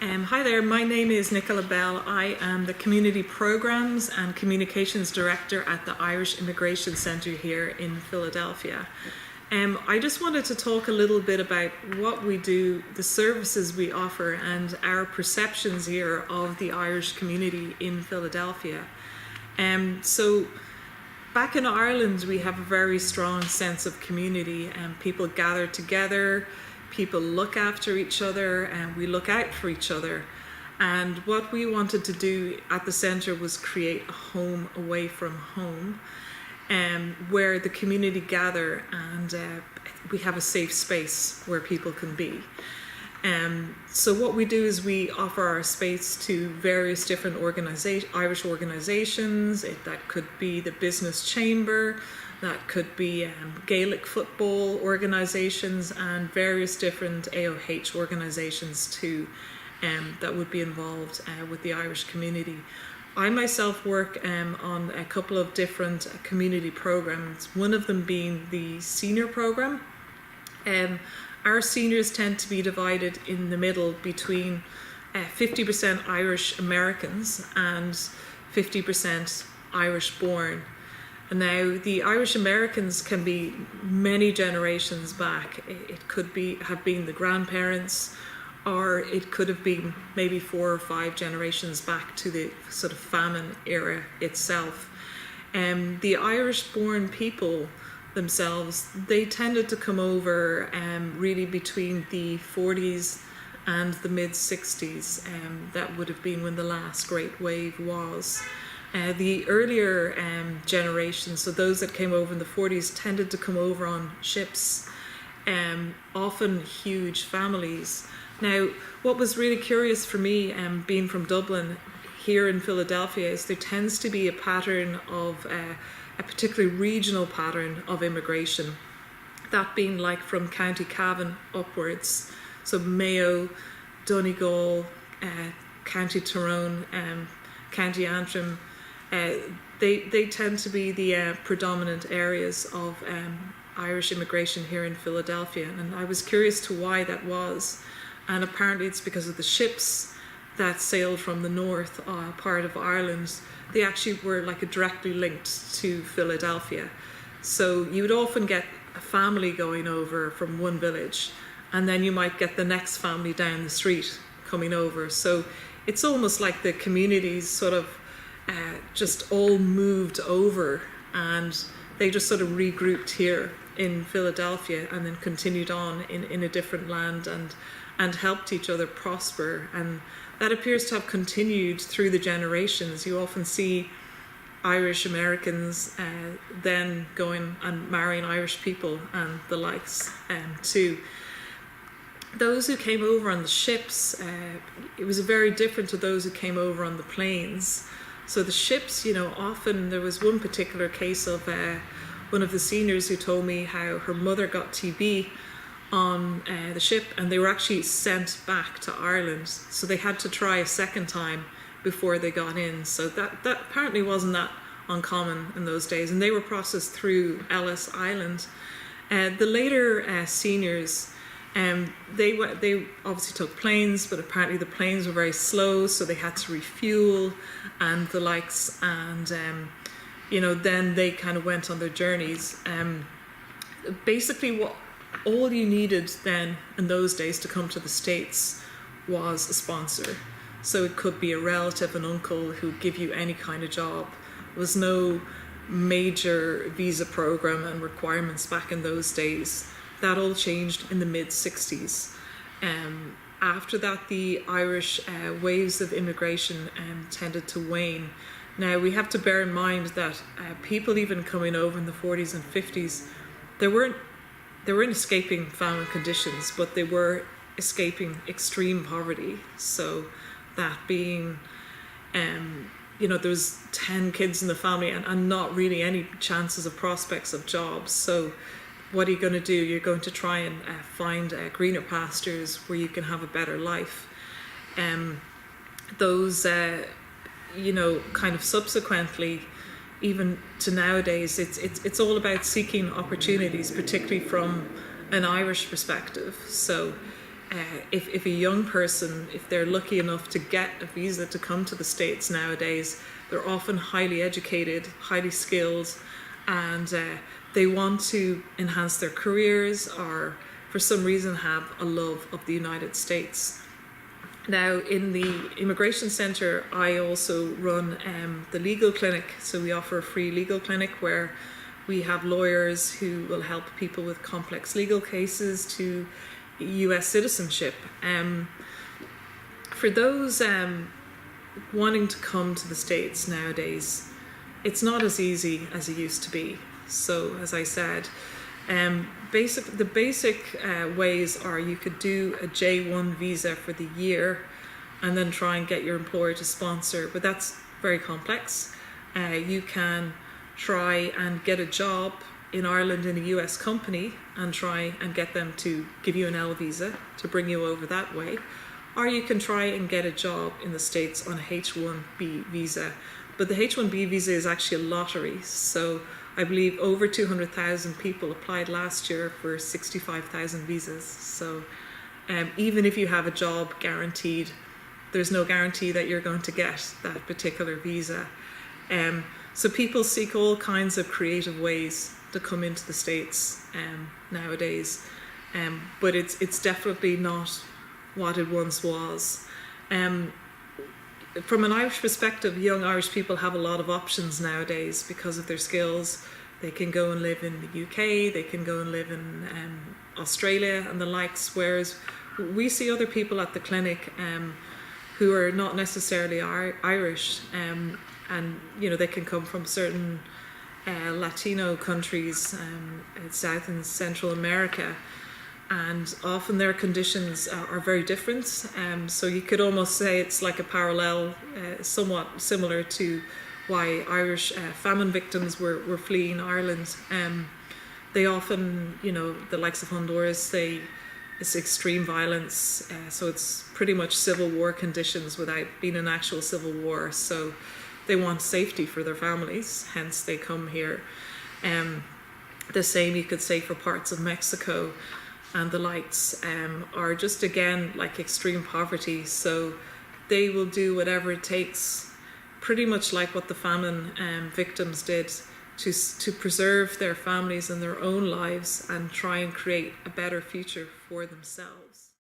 Hi there, my name is Nicola. I am the Community Programs and Communications Director at the Irish Immigration Centre here in Philadelphia. I just wanted to talk a little bit about what we do, the services we offer, and our perceptions here of the Irish community in Philadelphia. So back in Ireland, we have a very strong sense of community, and people gather together, people look after each other, and we look out for each other. And what we wanted to do at the centre was create a home away from home, where the community gather and we have a safe space where people can be. So what we do is we offer our space to various different Irish organisations. That could be the Business Chamber, that could be Gaelic football organisations, and various different AOH organisations too that would be involved with the Irish community. I myself work on a couple of different community programs, one of them being the senior program. Our seniors tend to be divided in the middle between 50% Irish Americans and 50% Irish born. And now the Irish Americans can be many generations back. It could have been the grandparents, or it could have been maybe 4 or 5 generations back to the sort of famine era itself. The Irish born people themselves, they tended to come over really between the 40s and the mid 60s. That would have been when the last great wave was. The earlier generations, so those that came over in the 40s, tended to come over on ships, often huge families. Now, what was really curious for me, being from Dublin, here in Philadelphia, is there tends to be a pattern of a particularly regional pattern of immigration, that being like from County Cavan upwards, so Mayo, Donegal, County Tyrone, County Antrim. They tend to be the predominant areas of Irish immigration here in Philadelphia, and I was curious to why that was, and apparently it's because of the ships that sailed from the north part of Ireland. They actually were directly linked to Philadelphia, so you would often get a family going over from one village, and then you might get the next family down the street coming over. So it's almost like the communities sort of just all moved over, and they just sort of regrouped here in Philadelphia and then continued on in a different land and helped each other prosper. And that appears to have continued through the generations. You often see Irish Americans then going and marrying Irish people and the likes too. Those who came over on the ships, it was very different to those who came over on the planes. So the ships, often there was one particular case of one of the seniors who told me how her mother got TB on the ship, and they were actually sent back to Ireland. So they had to try a second time before they got in. So that apparently wasn't that uncommon in those days, and they were processed through Ellis Island. The later seniors, they obviously took planes, but apparently the planes were very slow, so they had to refuel and the likes, and then they kind of went on their journeys. Basically, all you needed then in those days to come to the States was a sponsor. So it could be a relative, an uncle, who would give you any kind of job. There was no major visa program and requirements back in those days. That all changed in the mid-60s. After that, the Irish waves of immigration tended to wane. Now, we have to bear in mind that people even coming over in the 40s and 50s, they weren't escaping famine conditions, but they were escaping extreme poverty. So that being, there was 10 kids in the family and not really any chances of prospects of jobs. So what are you going to do? You're going to try and find greener pastures where you can have a better life. Those, kind of subsequently, even to nowadays, it's all about seeking opportunities, particularly from an Irish perspective. So if a young person, if they're lucky enough to get a visa to come to the States nowadays, they're often highly educated, highly skilled, and they want to enhance their careers or for some reason have a love of the United States. Now, in the Immigration Centre, I also run the legal clinic. So we offer a free legal clinic where we have lawyers who will help people with complex legal cases to US citizenship. For those wanting to come to the States nowadays, it's not as easy as it used to be. So, as I said, the basic ways are you could do a J1 visa for the year and then try and get your employer to sponsor, but that's very complex. You can try and get a job in Ireland in a US company and try and get them to give you an L visa to bring you over that way. Or you can try and get a job in the States on a H1B visa. But the H1B visa is actually a lottery. So I believe over 200,000 people applied last year for 65,000 visas. So even if you have a job guaranteed, there's no guarantee that you're going to get that particular visa. So people seek all kinds of creative ways to come into the States nowadays. But it's definitely not what it once was. From an Irish perspective, young Irish people have a lot of options nowadays because of their skills. They can go and live in the UK, they can go and live in Australia and the likes, whereas we see other people at the clinic who are not necessarily Irish, and they can come from certain Latino countries, South and Central America, and often their conditions are very different. So you could almost say it's like a parallel, somewhat similar to why Irish famine victims were fleeing Ireland. They often, the likes of Honduras, it's extreme violence, so it's pretty much civil war conditions without being an actual civil war. So they want safety for their families, hence they come here. The same you could say for parts of Mexico and the likes, are just again like extreme poverty. So they will do whatever it takes, pretty much like what the famine victims did, to preserve their families and their own lives and try and create a better future for themselves.